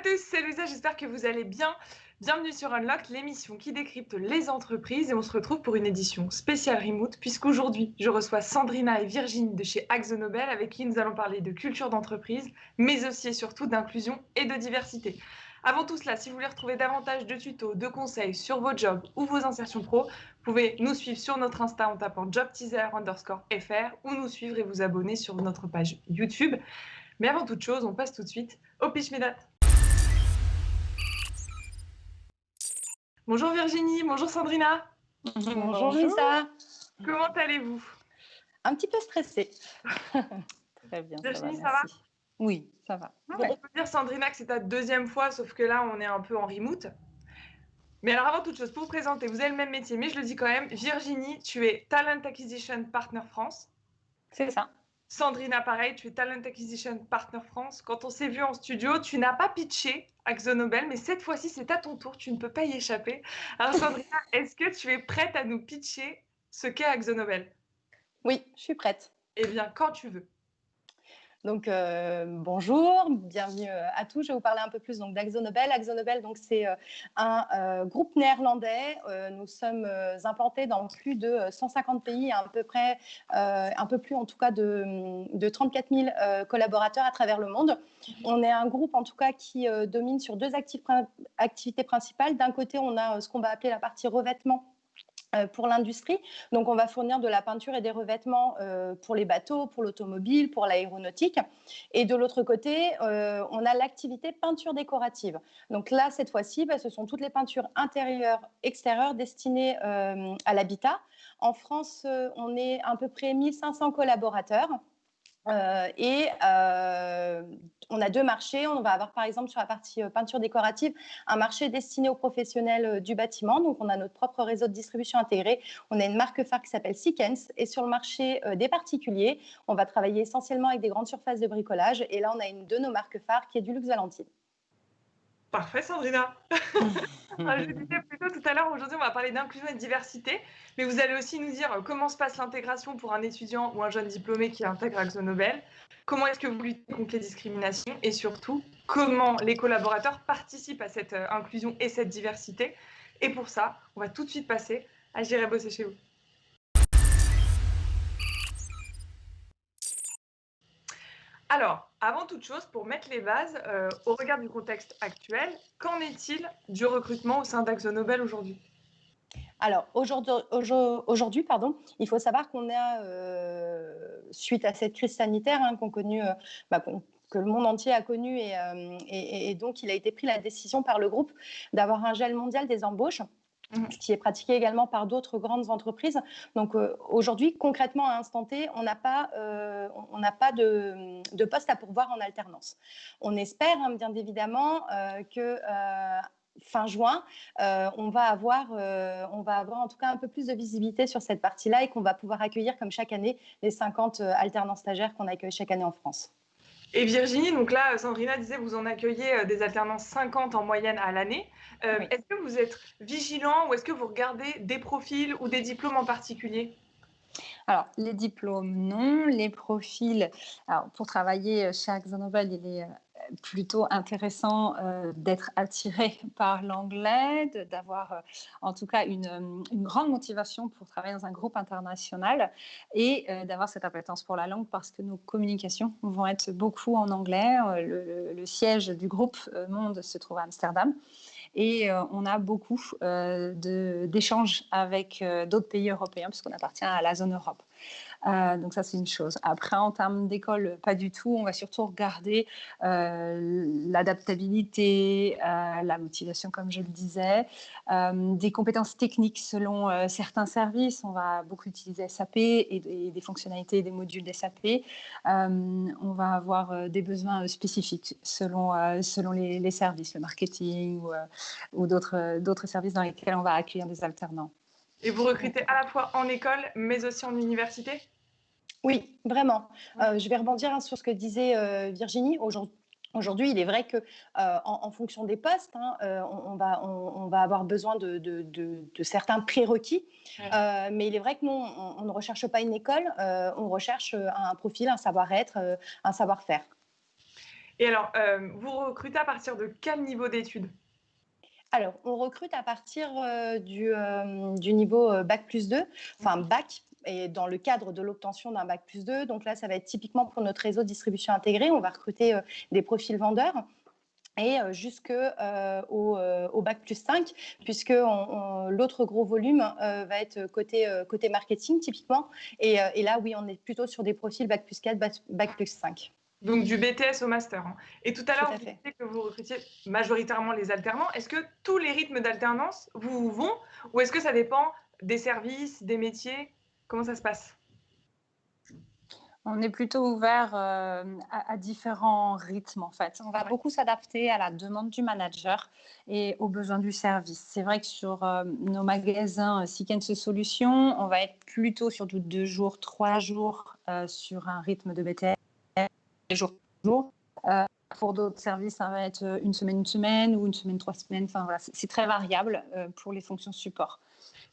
tous, c'est Louisa, j'espère que vous allez bien. Bienvenue sur Unlock, l'émission qui décrypte les entreprises et on se retrouve pour une édition spéciale remote puisqu'aujourd'hui je reçois Sandrina et Virginie de chez AkzoNobel avec qui nous allons parler de culture d'entreprise mais aussi et surtout d'inclusion et de diversité. Avant tout cela, si vous voulez retrouver davantage de tutos, de conseils sur vos jobs ou vos insertions pro, vous pouvez nous suivre sur notre Insta en tapant jobteaser_fr ou nous suivre et vous abonner sur notre page YouTube. Mais avant toute chose, on passe tout de suite au pitch médat. Bonjour Virginie, bonjour Sandrina. Bonjour Lisa. Comment allez-vous? Un petit peu stressée. Très bien, Virginie, ça va, merci. Oui, ça va. Bon, on peut dire Sandrina que c'est ta deuxième fois, sauf que là on est un peu en remote. Mais alors avant toute chose, pour vous présenter, vous avez le même métier, mais je le dis quand même, Virginie, tu es Talent Acquisition Partner France. C'est ça. Sandrina, pareil, tu es Talent Acquisition Partner France. Quand on s'est vu en studio, tu n'as pas pitché AkzoNobel, mais cette fois-ci, c'est à ton tour, tu ne peux pas y échapper. Alors Sandrina, est-ce que tu es prête à nous pitcher ce qu'est AkzoNobel? Oui, je suis prête. Eh bien, quand tu veux. Donc, bonjour, bienvenue à tous. Je vais vous parler un peu plus d'AkzoNobel. AkzoNobel, c'est un groupe néerlandais. Nous sommes implantés dans plus de 150 pays, à peu près, un peu plus en tout cas de 34 000 collaborateurs à travers le monde. On est un groupe en tout cas qui domine sur deux activités principales. D'un côté, on a ce qu'on va appeler la partie revêtement pour l'industrie. Donc, on va fournir de la peinture et des revêtements pour les bateaux, pour l'automobile, pour l'aéronautique. Et de l'autre côté, on a l'activité peinture décorative. Donc là, cette fois-ci, ce sont toutes les peintures intérieures, extérieures destinées à l'habitat. En France, on est à peu près 1500 collaborateurs. On a deux marchés. On va avoir par exemple sur la partie peinture décorative un marché destiné aux professionnels du bâtiment. Donc on a notre propre réseau de distribution intégré. On a une marque phare qui s'appelle Seekens. Et sur le marché des particuliers, on va travailler essentiellement avec des grandes surfaces de bricolage. Et là, on a une de nos marques phares qui est du Luxe Valentine. Parfait, Sandrina. Je disais plutôt tout à l'heure, aujourd'hui, on va parler d'inclusion et de diversité, mais vous allez aussi nous dire comment se passe l'intégration pour un étudiant ou un jeune diplômé qui intègre AkzoNobel, comment est-ce que vous luttez contre les discriminations et surtout, comment les collaborateurs participent à cette inclusion et cette diversité. Et pour ça, on va tout de suite passer à J'irai bosser chez vous. Alors, avant toute chose, pour mettre les bases, au regard du contexte actuel, qu'en est-il du recrutement au sein d'AkzoNobel aujourd'hui? Alors, aujourd'hui, il faut savoir qu'on a, suite à cette crise sanitaire que le monde entier a connue, et donc il a été pris la décision par le groupe d'avoir un gel mondial des embauches. Ce qui est pratiqué également par d'autres grandes entreprises. Donc aujourd'hui, concrètement, à instant T, on n'a pas de poste à pourvoir en alternance. On espère, bien évidemment, que fin juin, on va avoir en tout cas un peu plus de visibilité sur cette partie-là et qu'on va pouvoir accueillir, comme chaque année, les 50 alternants stagiaires qu'on accueille chaque année en France. Et Virginie, donc là, Sandrina disait, vous en accueillez des alternances 50 en moyenne à l'année. Oui. Est-ce que vous êtes vigilant ou est-ce que vous regardez des profils ou des diplômes en particulier? Alors, les diplômes, non. Les profils, alors, pour travailler chez AkzoNobel, il est plutôt intéressant d'être attiré par l'anglais, d'avoir en tout cas une grande motivation pour travailler dans un groupe international et d'avoir cette appétence pour la langue parce que nos communications vont être beaucoup en anglais. Le siège du groupe Monde se trouve à Amsterdam. Et on a beaucoup d'échanges avec d'autres pays européens puisqu'on appartient à la zone Europe. Donc ça, c'est une chose. Après, en termes d'école, pas du tout. On va surtout regarder l'adaptabilité, la motivation, comme je le disais, des compétences techniques selon certains services. On va beaucoup utiliser SAP et des fonctionnalités et des modules d'SAP. On va avoir des besoins spécifiques selon les services, le marketing ou d'autres services dans lesquels on va accueillir des alternants. Et vous recrutez à la fois en école, mais aussi en université? Oui, vraiment. Je vais rebondir sur ce que disait Virginie. Aujourd'hui, il est vrai que en fonction des postes, on va avoir besoin de certains prérequis. Ouais. Mais il est vrai que nous, on ne recherche pas une école, on recherche un profil, un savoir-être, un savoir-faire. Et alors, vous recrutez à partir de quel niveau d'études? Alors, on recrute à partir du niveau bac+2, enfin bac, et dans le cadre de l'obtention d'un bac+2. Donc là, ça va être typiquement pour notre réseau de distribution intégrée. On va recruter des profils vendeurs et jusqu'au bac+5, puisque l'autre gros volume va être côté marketing, typiquement. Et là, oui, on est plutôt sur des profils bac+4, bac+5. Donc du BTS au master, hein. Et tout à Tout l'heure, à vous fait. disiez que vous recrutiez majoritairement les alternants. Est-ce que tous les rythmes d'alternance vous vont ou est-ce que ça dépend des services, des métiers? Comment ça se passe? On est plutôt ouvert à différents rythmes en fait. On va Ouais. beaucoup s'adapter à la demande du manager et aux besoins du service. C'est vrai que sur nos magasins Sequence Solutions, on va être plutôt sur du 2 jours, 3 jours sur un rythme de BTS, jour pour jour. Pour d'autres services, ça va être une semaine ou une semaine, 3 semaines. Enfin, voilà, c'est très variable pour les fonctions support.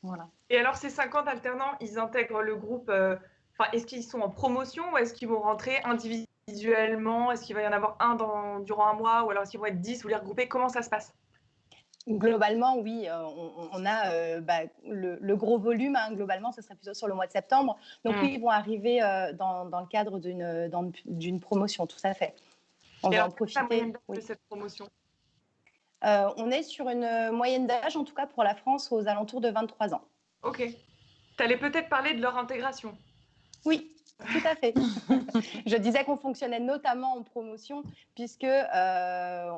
Voilà. Et alors, ces 50 alternants, ils intègrent le groupe. Enfin, est-ce qu'ils sont en promotion ou est-ce qu'ils vont rentrer individuellement? Est-ce qu'il va y en avoir un durant un mois ou alors est-ce qu'ils vont être 10 ou les regrouper? Comment ça se passe? Globalement, oui, on a le gros volume. Hein, globalement, ce serait plutôt sur le mois de septembre. Donc oui, ils vont arriver dans le cadre d'une promotion, tout à fait. On Et va alors, en quelle est la moyenne profiter. d'âge de Oui. cette promotion? On est sur une moyenne d'âge, en tout cas pour la France, aux alentours de 23 ans. Ok. Tu allais peut-être parler de leur intégration. Oui, tout à fait. Je disais qu'on fonctionnait notamment en promotion puisque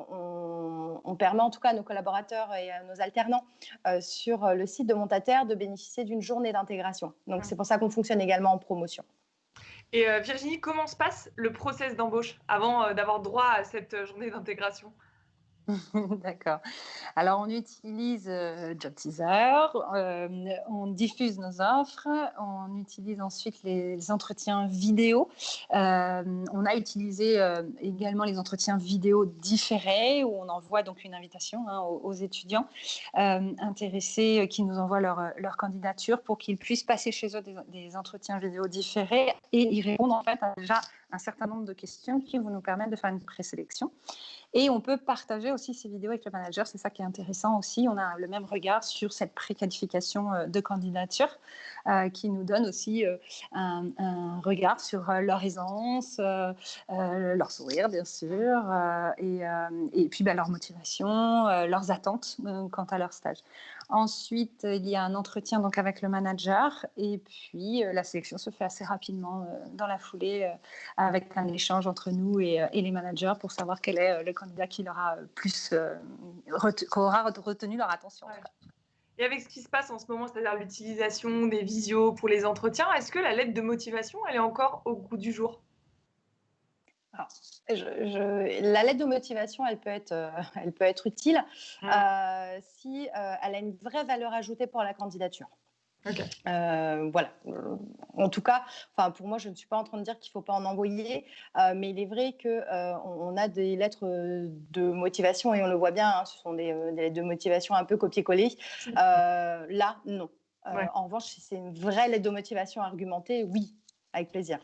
on permet en tout cas à nos collaborateurs et à nos alternants sur le site de Montataire de bénéficier d'une journée d'intégration. Donc c'est pour ça qu'on fonctionne également en promotion. Et Virginie, comment se passe le process d'embauche avant d'avoir droit à cette journée d'intégration? D'accord. Alors, on utilise Job Teaser, on diffuse nos offres, on utilise ensuite les entretiens vidéo. On a utilisé également les entretiens vidéo différés où on envoie donc une invitation aux étudiants intéressés qui nous envoient leur candidature pour qu'ils puissent passer chez eux des entretiens vidéo différés et y répondre en fait à déjà un certain nombre de questions qui vont nous permettre de faire une présélection. Et on peut partager aussi ces vidéos avec le manager. C'est ça qui est intéressant aussi. On a le même regard sur cette préqualification de candidature qui nous donne aussi un regard sur leur aisance, leur sourire, bien sûr, et puis leur motivation, leurs attentes quant à leur stage. Ensuite, il y a un entretien donc, avec le manager et puis la sélection se fait assez rapidement dans la foulée avec un échange entre nous et les managers pour savoir quel est le candidat qui aura retenu leur attention. Ouais. Et avec ce qui se passe en ce moment, c'est-à-dire l'utilisation des visios pour les entretiens, est-ce que la lettre de motivation, elle est encore au goût du jour? Alors, la lettre de motivation, elle peut être utile si elle a une vraie valeur ajoutée pour la candidature. Okay. Voilà. En tout cas, pour moi, je ne suis pas en train de dire qu'il ne faut pas en envoyer, mais il est vrai qu'on a des lettres de motivation et on le voit bien, hein, ce sont des lettres de motivation un peu copier-coller. Là, non. Ouais. En revanche, si c'est une vraie lettre de motivation argumentée, oui, avec plaisir.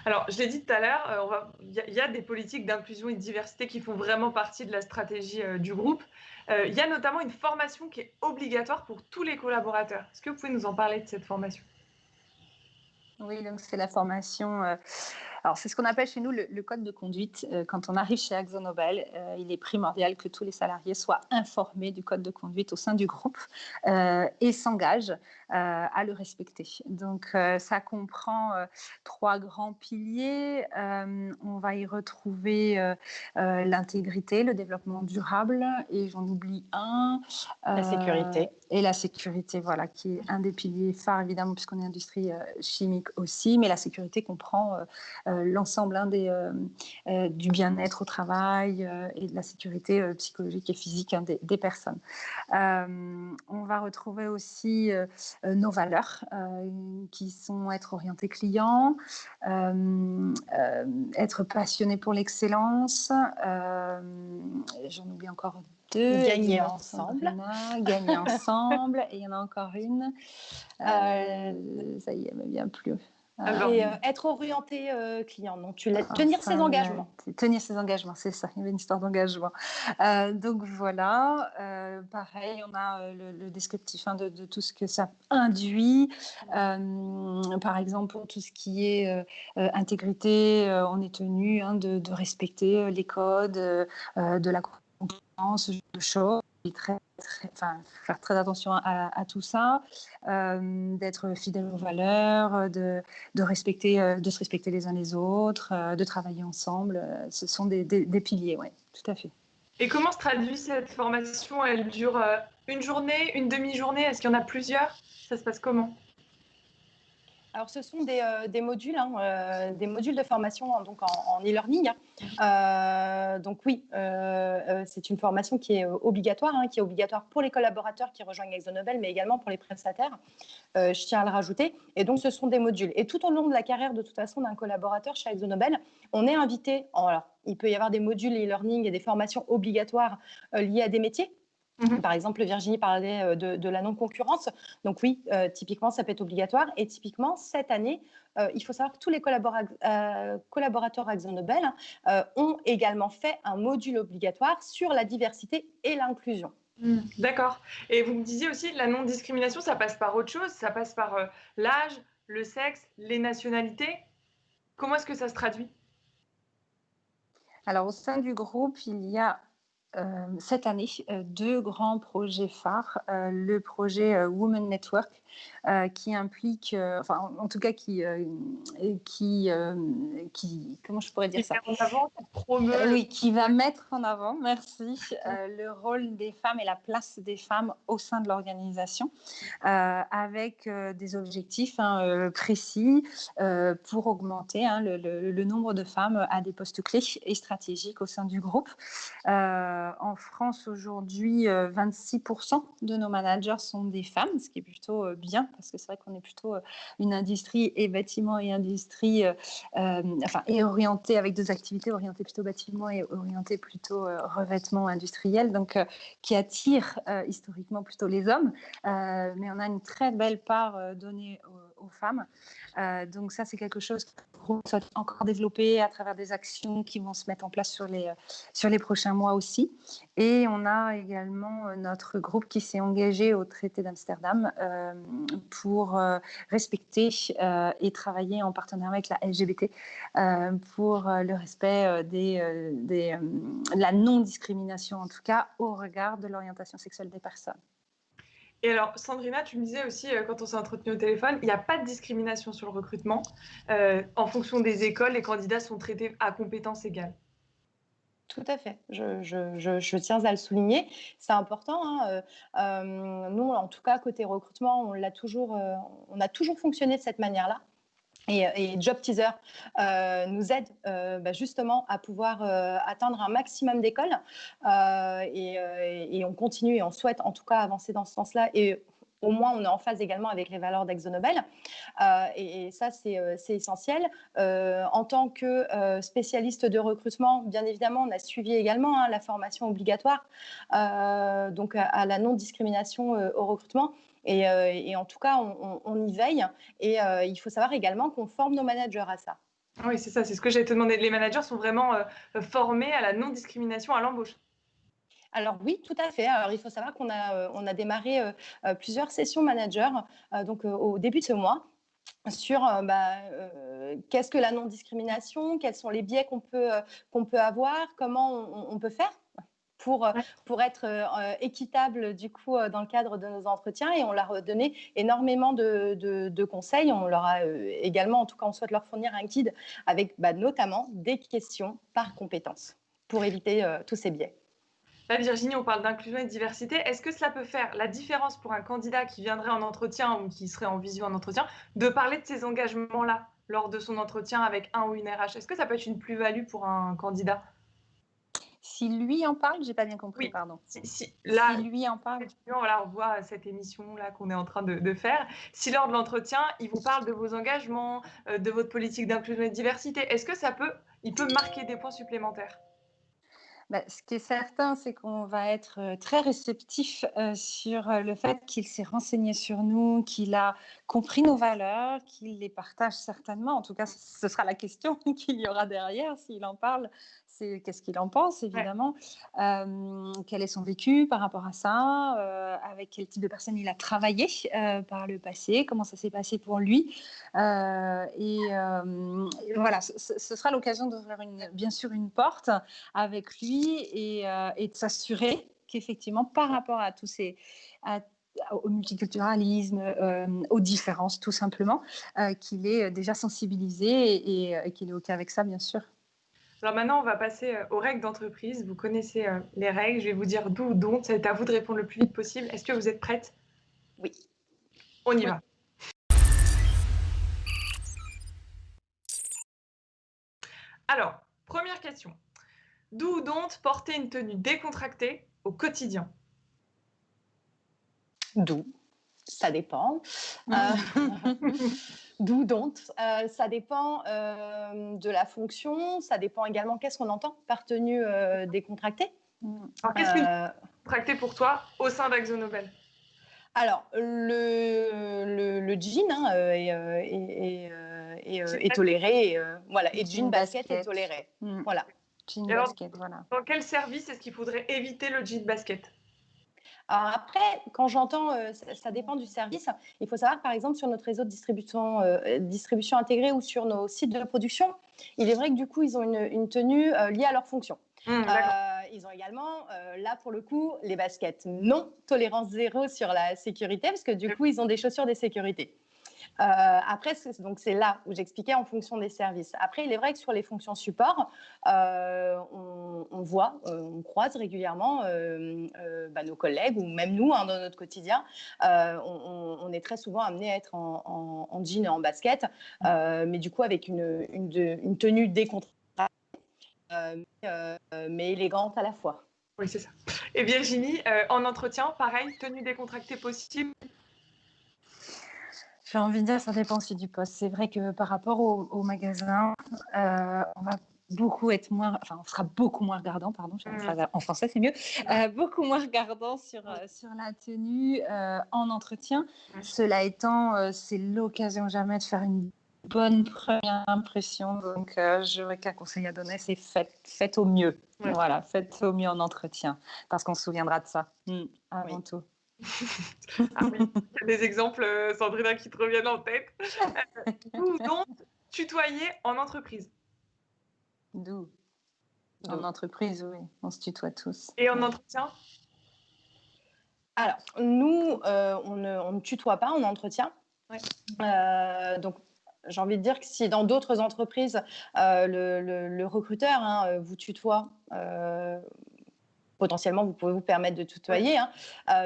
Alors, je l'ai dit tout à l'heure, il y a des politiques d'inclusion et de diversité qui font vraiment partie de la stratégie du groupe. Il y a notamment une formation qui est obligatoire pour tous les collaborateurs. Est-ce que vous pouvez nous en parler de cette formation? Oui, donc c'est la formation. Alors, c'est ce qu'on appelle chez nous le code de conduite. Quand on arrive chez AkzoNobel, il est primordial que tous les salariés soient informés du code de conduite au sein du groupe et s'engagent à le respecter. Donc, ça comprend 3 grands piliers. On va y retrouver l'intégrité, le développement durable, et j'en oublie un. La sécurité. Et la sécurité, voilà, qui est un des piliers phares, évidemment, puisqu'on est industrie chimique aussi, mais la sécurité comprend l'ensemble du bien-être au travail et de la sécurité psychologique et physique des personnes. On va retrouver aussi nos valeurs qui sont être orienté client, être passionné pour l'excellence, j'en oublie encore 2. Gagner ensemble. Gagner ensemble. Et il y en a encore une. Ça y est, elle ne me vient plus. Alors, Et être orienté client, donc tenir ses engagements. Tenir ses engagements, c'est ça. Il y avait une histoire d'engagement. Donc voilà, pareil, on a le descriptif de tout ce que ça induit. Par exemple, pour tout ce qui est intégrité, on est tenu de respecter les codes de la concurrence, ce genre de choses. Faire très attention à tout ça, d'être fidèle aux valeurs, de se respecter les uns les autres, de travailler ensemble. Ce sont des piliers, oui, tout à fait. et comment se traduit cette formation? Elle dure une journée, une demi-journée? Est-ce qu'il y en a plusieurs? Ça se passe comment? Alors, ce sont des modules, des modules de formation donc en e-learning. Donc oui, c'est une formation qui est obligatoire, qui est obligatoire pour les collaborateurs qui rejoignent AkzoNobel, mais également pour les prestataires. Je tiens à le rajouter. Et donc, ce sont des modules. Et tout au long de la carrière, de toute façon, d'un collaborateur chez AkzoNobel, on est invité. Alors, il peut y avoir des modules e-learning et des formations obligatoires liées à des métiers. Par exemple, Virginie parlait de la non-concurrence. Donc oui, typiquement, ça peut être obligatoire. Et typiquement, cette année, il faut savoir que tous les collaborateurs AkzoNobel ont également fait un module obligatoire sur la diversité et l'inclusion. D'accord. Et vous me disiez aussi, la non-discrimination, ça passe par autre chose, ça passe par l'âge, le sexe, les nationalités. Comment est-ce que ça se traduit? Alors, au sein du groupe, il y a cette année 2 grands projets phares. Le projet Women Network, qui implique, enfin en tout cas qui comment je pourrais dire ça? En avant, promeut Oui, qui va mettre en avant, merci, le rôle des femmes et la place des femmes au sein de l'organisation, avec des objectifs précis pour augmenter le nombre de femmes à des postes clés et stratégiques au sein du groupe. En France, aujourd'hui, 26% de nos managers sont des femmes, ce qui est plutôt bien, parce que c'est vrai qu'on est plutôt une industrie et bâtiment et industrie, et orientée avec 2 activités, orientée plutôt bâtiment et orientée plutôt revêtement industriel, donc qui attire historiquement plutôt les hommes. Mais on a une très belle part donnée aux femmes. Donc ça, c'est quelque chose qu'on souhaite encore développer à travers des actions qui vont se mettre en place sur les prochains mois aussi. Et on a également notre groupe qui s'est engagé au traité d'Amsterdam pour respecter et travailler en partenariat avec la LGBT pour le respect de la non-discrimination, en tout cas au regard de l'orientation sexuelle des personnes. Et alors, Sandrina, tu me disais aussi, quand on s'est entretenu au téléphone, il n'y a pas de discrimination sur le recrutement. En fonction des écoles, les candidats sont traités à compétences égales. Tout à fait, je tiens à le souligner. C'est important. Nous, en tout cas, côté recrutement, on a toujours fonctionné de cette manière-là. Et Job Teaser nous aide justement à pouvoir atteindre un maximum d'écoles. Et on continue et on souhaite en tout cas avancer dans ce sens-là. Et au moins, on est en phase également avec les valeurs d'AkzoNobel. Et ça, c'est essentiel. En tant que spécialiste de recrutement, bien évidemment, on a suivi également la formation obligatoire donc à la non-discrimination au recrutement. Et en tout cas, on y veille. Et il faut savoir également qu'on forme nos managers à ça. Oui, c'est ça, c'est ce que j'allais te demander. Les managers sont vraiment formés à la non-discrimination à l'embauche. Alors oui, tout à fait. Alors il faut savoir qu'on a démarré plusieurs sessions managers donc au début de ce mois sur qu'est-ce que la non-discrimination, quels sont les biais qu'on peut avoir, comment on peut faire pour être équitable du coup dans le cadre de nos entretiens, et on leur a donné énormément de conseils. On leur a également, en tout cas on souhaite leur fournir un guide avec notamment des questions par compétence pour éviter tous ces biais. Là, Virginie, on parle d'inclusion et de diversité. Est-ce que cela peut faire la différence pour un candidat qui viendrait en entretien ou qui serait en visio en entretien, de parler de ces engagements-là lors de son entretien avec un ou une RH? Est-ce que ça peut être une plus-value pour un candidat? Si lui en parle, j'ai pas bien compris, Oui. pardon. Si lui en parle. Voilà, on voit cette émission-là qu'on est en train de faire. Si lors de l'entretien, il vous parle de vos engagements, de votre politique d'inclusion et de diversité, est-ce que il peut marquer des points supplémentaires? Ce qui est certain, c'est qu'on va être très réceptif sur le fait qu'il s'est renseigné sur nous, qu'il a compris nos valeurs, qu'il les partage certainement. En tout cas, ce sera la question qu'il y aura derrière s'il en parle. C'est qu'est-ce qu'il en pense, évidemment. Quel est son vécu par rapport à ça, avec quel type de personne il a travaillé par le passé, comment ça s'est passé pour lui. Et voilà, ce sera l'occasion d'ouvrir bien sûr une porte avec lui et de s'assurer qu'effectivement, par rapport à tous ces, au multiculturalisme, aux différences tout simplement, qu'il est déjà sensibilisé et qu'il est OK avec ça, bien sûr. Alors maintenant, on va passer aux règles d'entreprise. Vous connaissez les règles. Je vais vous dire d'où ou dont. C'est à vous de répondre le plus vite possible. Est-ce que vous êtes prête? Oui. On y va. Alors, première question. D'où ou dont porter une tenue décontractée au quotidien? D'où? Ça dépend. D'où donc? Ça dépend de la fonction. Ça dépend également qu'est-ce qu'on entend par tenue décontractée. Alors, qu'est-ce qu'une décontractée pour toi au sein d'AxoNobel? Alors, le jean est toléré. Voilà, et jean basket est toléré. Voilà. Jean basket, voilà. Dans quel service est-ce qu'il faudrait éviter le jean basket? Alors après, quand j'entends, ça dépend du service. Il faut savoir que, par exemple, sur notre réseau de distribution intégrée ou sur nos sites de production, il est vrai que du coup, ils ont une tenue liée à leur fonction. Ils ont également, là pour le coup, les baskets non, tolérance zéro sur la sécurité, parce que du coup, ils ont des chaussures de sécurité. Après, donc c'est là où j'expliquais en fonction des services. Après, il est vrai que sur les fonctions support, on voit, on croise régulièrement nos collègues ou même nous dans notre quotidien. On est très souvent amené à être en jean et en basket, mais du coup avec une tenue décontractée, mais élégante à la fois. Oui, c'est ça. Et Virginie, en entretien, pareil, tenue décontractée possible? J'ai envie de dire, ça dépend aussi du poste. C'est vrai que par rapport au magasin, on va beaucoup être moins, enfin, on sera beaucoup moins regardant, pardon, en français c'est mieux, beaucoup moins regardant sur la tenue en entretien. Cela étant, c'est l'occasion jamais de faire une bonne première impression. Donc, j'aurais qu'un conseil à donner, c'est faites au mieux. Voilà, faites au mieux en entretien, parce qu'on se souviendra de ça avant tout. Ah oui, il y a des exemples, Sandrina, qui te reviennent en tête. D'où donc tutoyer en entreprise? D'où? En entreprise, oui, on se tutoie tous. Et en entretien? Alors, nous, on ne tutoie pas en entretien. Donc, j'ai envie de dire que si dans d'autres entreprises, le recruteur vous tutoie, potentiellement, vous pouvez vous permettre de tutoyer.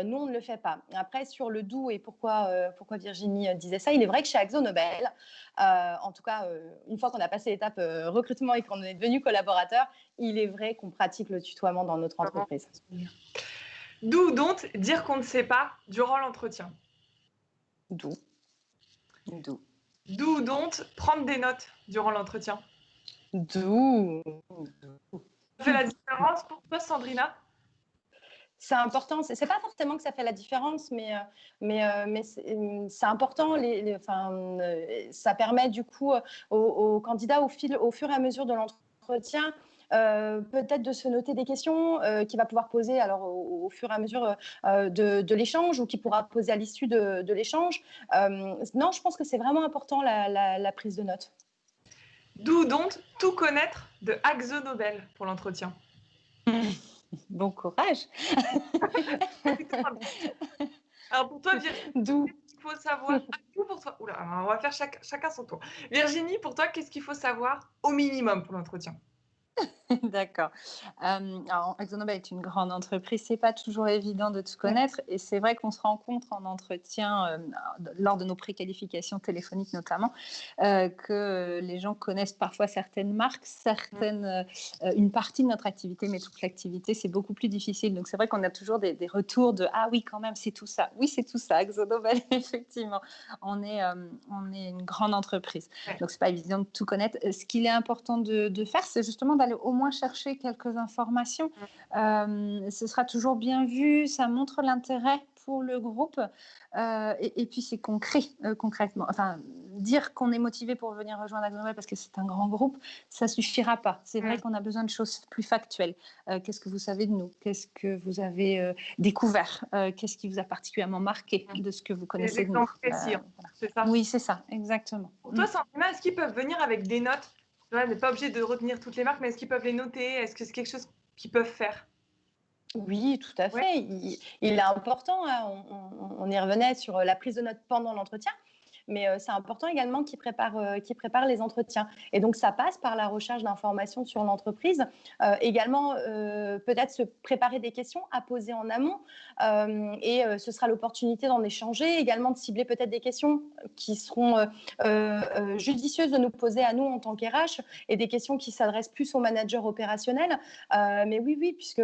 Nous, on ne le fait pas. Après, sur le d'où et pourquoi Virginie disait ça, il est vrai que chez AxoNobel, en tout cas, une fois qu'on a passé l'étape recrutement et qu'on est devenu collaborateur, il est vrai qu'on pratique le tutoiement dans notre entreprise. D'où donc dire qu'on ne sait pas durant l'entretien? D'où donc prendre des notes durant l'entretien? D'où Ça fait la différence pour toi, Sandrina? C'est important. C'est pas forcément que ça fait la différence, mais c'est important. Ça permet du coup aux candidats au fur et à mesure de l'entretien, peut-être de se noter des questions qu'il va pouvoir poser alors au fur et à mesure de l'échange ou qu'il pourra poser à l'issue de l'échange. Non, je pense que c'est vraiment important la prise de notes. D'où donc tout connaître de AxoNobel pour l'entretien? Bon courage. Alors pour toi, Virginie, D'où qu'est-ce qu'il faut savoir? Pour toi. Oula, on va faire chacun son tour. Virginie, pour toi, qu'est-ce qu'il faut savoir au minimum pour l'entretien? D'accord. Alors, AxoNobel est une grande entreprise, c'est pas toujours évident de tout connaître, et c'est vrai qu'on se rencontre en entretien lors de nos préqualifications téléphoniques notamment, que les gens connaissent parfois certaines marques, une partie de notre activité, mais toute l'activité c'est beaucoup plus difficile. Donc c'est vrai qu'on a toujours des retours de ah oui quand même c'est tout ça. Oui c'est tout ça. AxoNobel effectivement, on est une grande entreprise, donc c'est pas évident de tout connaître. Ce qu'il est important de faire, c'est justement d'aller au moins chercher quelques informations. Ce sera toujours bien vu, ça montre l'intérêt pour le groupe et puis c'est concret, concrètement. Enfin, dire qu'on est motivé pour venir rejoindre AxoNobel parce que c'est un grand groupe, ça suffira pas. C'est vrai qu'on a besoin de choses plus factuelles. Qu'est-ce que vous savez de nous? Qu'est-ce que vous avez découvert? Qu'est-ce qui vous a particulièrement marqué de ce que vous connaissez de nous? Précis, c'est ça? Oui, c'est ça, exactement. Pour toi, Sandrina, est-ce qu'ils peuvent venir avec des notes? On n'est pas obligé de retenir toutes les marques, mais est-ce qu'ils peuvent les noter? Est-ce que c'est quelque chose qu'ils peuvent faire? Oui, tout à fait. Ouais. Il est important, hein, on y revenait sur la prise de notes pendant l'entretien, mais c'est important également qu'ils préparent les entretiens. Et donc, ça passe par la recherche d'informations sur l'entreprise. Également, peut-être se préparer des questions à poser en amont. Et ce sera l'opportunité d'en échanger, également de cibler peut-être des questions qui seront judicieuses de nous poser à nous en tant qu'RH et des questions qui s'adressent plus aux managers opérationnels. Mais oui, puisque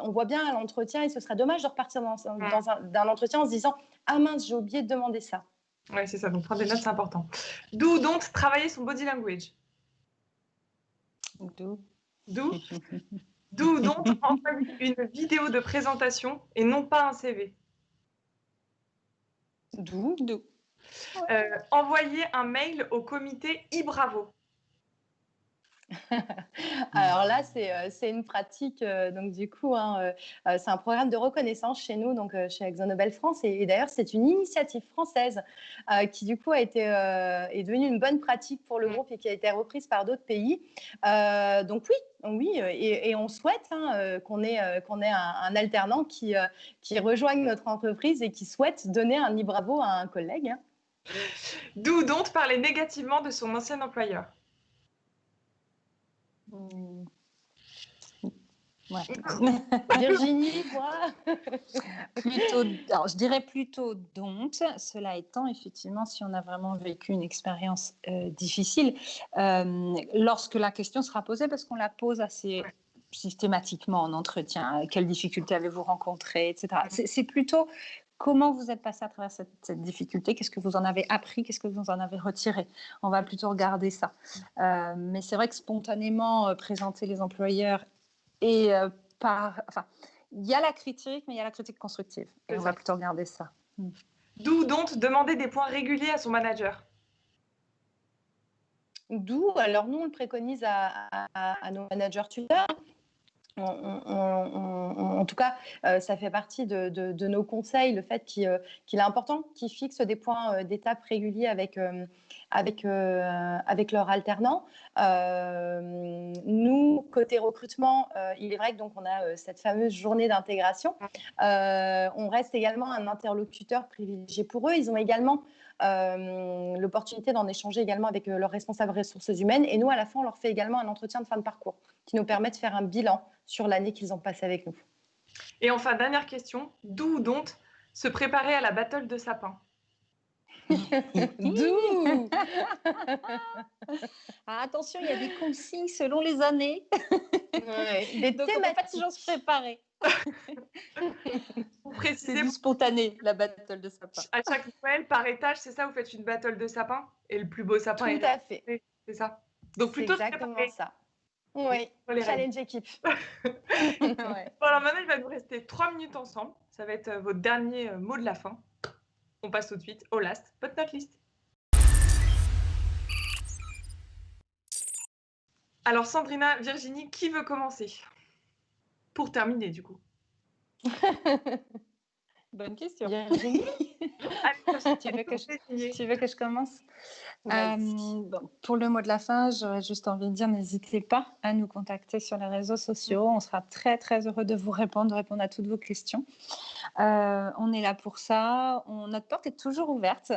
on voit bien à l'entretien et ce serait dommage de repartir d'un entretien en se disant « Ah mince, j'ai oublié de demander ça ». Oui, c'est ça. Donc, prendre des notes, c'est important. D'où donc travailler son body language. D'où donc envoyer une vidéo de présentation et non pas un CV. D'où envoyer un mail au comité e-bravo. Alors là, c'est une pratique, donc du coup, hein, c'est un programme de reconnaissance chez nous, donc chez AxoNobel France, et d'ailleurs, c'est une initiative française qui du coup est devenue une bonne pratique pour le groupe et qui a été reprise par d'autres pays. Donc oui, et on souhaite qu'on ait un alternant qui rejoigne notre entreprise et qui souhaite donner un e-bravo à un collègue. Hein. D'où donc parler négativement de son ancien employeur. Ouais. Virginie, toi alors, je dirais plutôt don't. Cela étant, effectivement, si on a vraiment vécu une expérience difficile, lorsque la question sera posée, parce qu'on la pose assez systématiquement en entretien, quelles difficultés avez-vous rencontrées, etc. C'est plutôt comment vous êtes passé à travers cette difficulté, qu'est-ce que vous en avez appris, qu'est-ce que vous en avez retiré. On va plutôt regarder ça. Mais c'est vrai que spontanément, présenter les employeurs et il y a la critique, mais il y a la critique constructive. Et on va plutôt regarder ça. D'où donc demander des points réguliers à son manager. D'où, alors nous, on le préconise à nos managers tuteurs. En tout cas, ça fait partie de nos conseils, le fait qu'il est important qu'ils fixent des points d'étape réguliers avec leur alternant. Nous, côté recrutement, il est vrai que donc on a cette fameuse journée d'intégration. On reste également un interlocuteur privilégié pour eux. Ils ont également l'opportunité d'en échanger également avec leurs responsables ressources humaines. Et nous, à la fin, on leur fait également un entretien de fin de parcours qui nous permet de faire un bilan sur l'année qu'ils ont passée avec nous. Et enfin, dernière question, d'où donc se préparer à la battle de sapin? D'où attention, il y a des consignes selon les années. Des donc, on ne peut pas toujours se préparer. C'est du spontané, la battle de sapin. À chaque Noël, par étage, c'est ça, vous faites une battle de sapin? Et le plus beau sapin est... Tout à fait. C'est ça. Donc plutôt exactement ça. Oui, challenge équipe. Ouais. Bon, alors maintenant, il va nous rester 3 minutes ensemble. Ça va être votre dernier mot de la fin. On passe tout de suite au last but not least. Alors Sandrina, Virginie, qui veut commencer? Pour terminer, du coup. Bonne question. Virginie. Tu veux que je commence? Bon, pour le mot de la fin, j'aurais juste envie de dire, n'hésitez pas à nous contacter sur les réseaux sociaux. On sera très, très heureux de vous répondre à toutes vos questions. On est là pour ça. Notre porte est toujours ouverte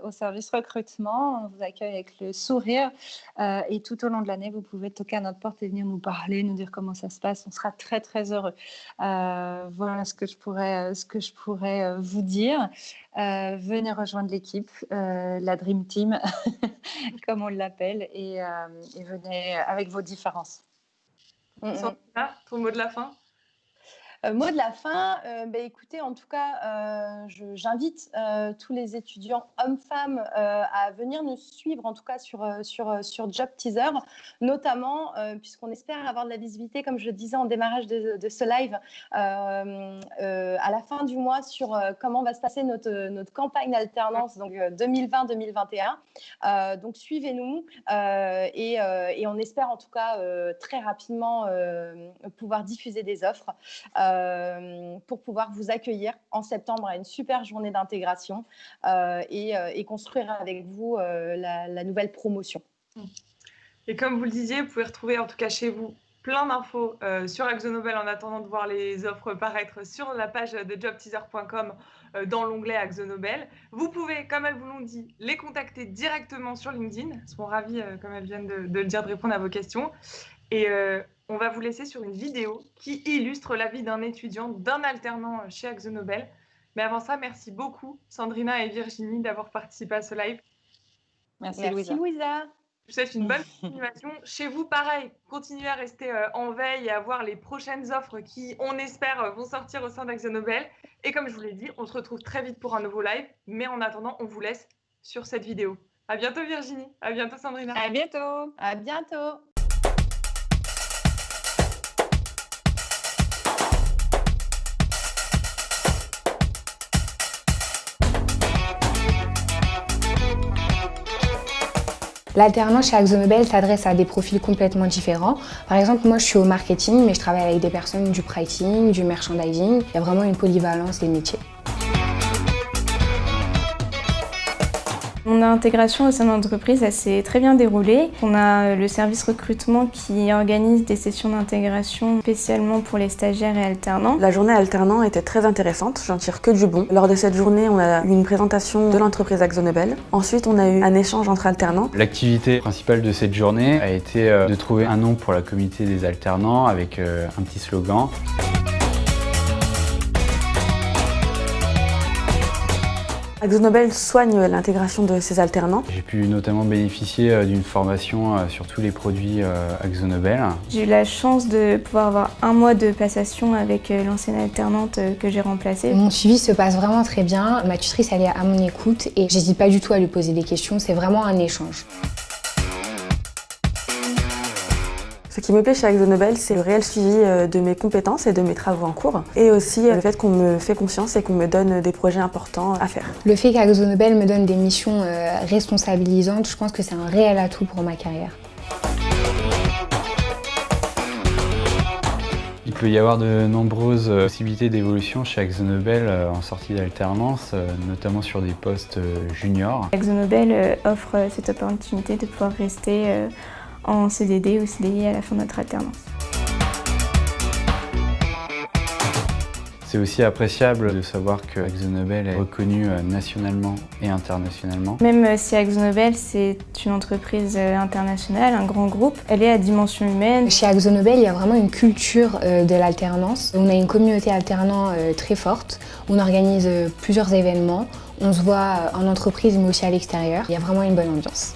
au service recrutement. On vous accueille avec le sourire. Et tout au long de l'année, vous pouvez toquer à notre porte et venir nous parler, nous dire comment ça se passe. On sera très, très heureux. Voilà ce que je pourrais vous dire. Venez rejoindre l'équipe, la Dream Team, comme on l'appelle, et venez avec vos différences. Sandrina, ton mot de la fin? Mot de la fin, écoutez, en tout cas, j'invite tous les étudiants hommes-femmes à venir nous suivre, en tout cas sur Job Teaser, notamment puisqu'on espère avoir de la visibilité, comme je le disais en démarrage de ce live, à la fin du mois sur comment va se passer notre campagne d'alternance, donc 2020-2021. Donc suivez-nous et on espère en tout cas très rapidement pouvoir diffuser des offres pour pouvoir vous accueillir en septembre à une super journée d'intégration et construire avec vous la nouvelle promotion. Et comme vous le disiez, vous pouvez retrouver en tout cas chez vous plein d'infos sur AxoNobel en attendant de voir les offres paraître sur la page de jobteaser.com dans l'onglet AxoNobel. Vous pouvez, comme elles vous l'ont dit, les contacter directement sur LinkedIn. Elles seront ravies, comme elles viennent de le dire, de répondre à vos questions. Et on va vous laisser sur une vidéo qui illustre la vie d'un étudiant, d'un alternant chez AxoNobel. Mais avant ça, merci beaucoup Sandrina et Virginie d'avoir participé à ce live. Merci Louisa. Je vous souhaite une bonne continuation. Chez vous, pareil, continuez à rester en veille et à voir les prochaines offres qui, on espère, vont sortir au sein d'AxoNobel. Et comme je vous l'ai dit, on se retrouve très vite pour un nouveau live. Mais en attendant, on vous laisse sur cette vidéo. À bientôt Virginie, à bientôt Sandrina. À bientôt. À bientôt. L'alternance chez AxoNobel s'adresse à des profils complètement différents. Par exemple, moi je suis au marketing, mais je travaille avec des personnes du pricing, du merchandising. Il y a vraiment une polyvalence des métiers. Mon intégration au sein de l'entreprise, elle s'est très bien déroulée. On a le service recrutement qui organise des sessions d'intégration spécialement pour les stagiaires et alternants. La journée alternant était très intéressante, j'en tire que du bon. Lors de cette journée, on a eu une présentation de l'entreprise AxoNobel. Ensuite, on a eu un échange entre alternants. L'activité principale de cette journée a été de trouver un nom pour la communauté des alternants avec un petit slogan. AxoNobel soigne l'intégration de ses alternants. J'ai pu notamment bénéficier d'une formation sur tous les produits AxoNobel. J'ai eu la chance de pouvoir avoir un mois de passation avec l'ancienne alternante que j'ai remplacée. Mon suivi se passe vraiment très bien. Ma tutrice, elle est à mon écoute et j'hésite pas du tout à lui poser des questions. C'est vraiment un échange. Ce qui me plaît chez AxoNobel, c'est le réel suivi de mes compétences et de mes travaux en cours, et aussi le fait qu'on me fait confiance et qu'on me donne des projets importants à faire. Le fait qu'AxoNobel me donne des missions responsabilisantes, je pense que c'est un réel atout pour ma carrière. Il peut y avoir de nombreuses possibilités d'évolution chez AxoNobel en sortie d'alternance, notamment sur des postes juniors. AxoNobel offre cette opportunité de pouvoir rester en CDD ou CDI à la fin de notre alternance. C'est aussi appréciable de savoir que AxoNobel est reconnu nationalement et internationalement. Même si AxoNobel c'est une entreprise internationale, un grand groupe, elle est à dimension humaine. Chez AxoNobel, il y a vraiment une culture de l'alternance. On a une communauté alternant très forte. On organise plusieurs événements. On se voit en entreprise mais aussi à l'extérieur. Il y a vraiment une bonne ambiance.